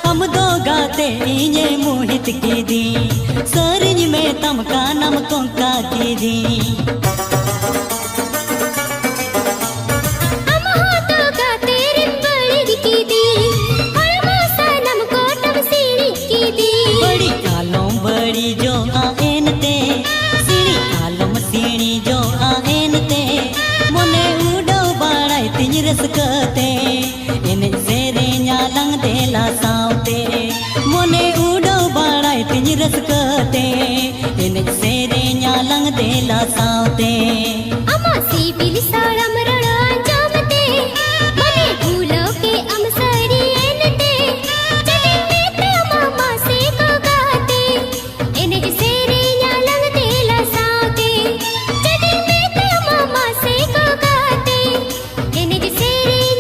हम दो गाते ये मोहित की दी सरज में तमका नमकों का की दी बड़ी जो आएन ते सीढ़ी आलम सीढ़ी जो आएन ते मोने उड़ो बाड़ाई तिज रस कते इन सेरे न्यालंग देला सावते मोने उड़ो बाड़ाई तिज रस कते इन सेरे न्यालंग देला सावते अमा सी बिली साड़ा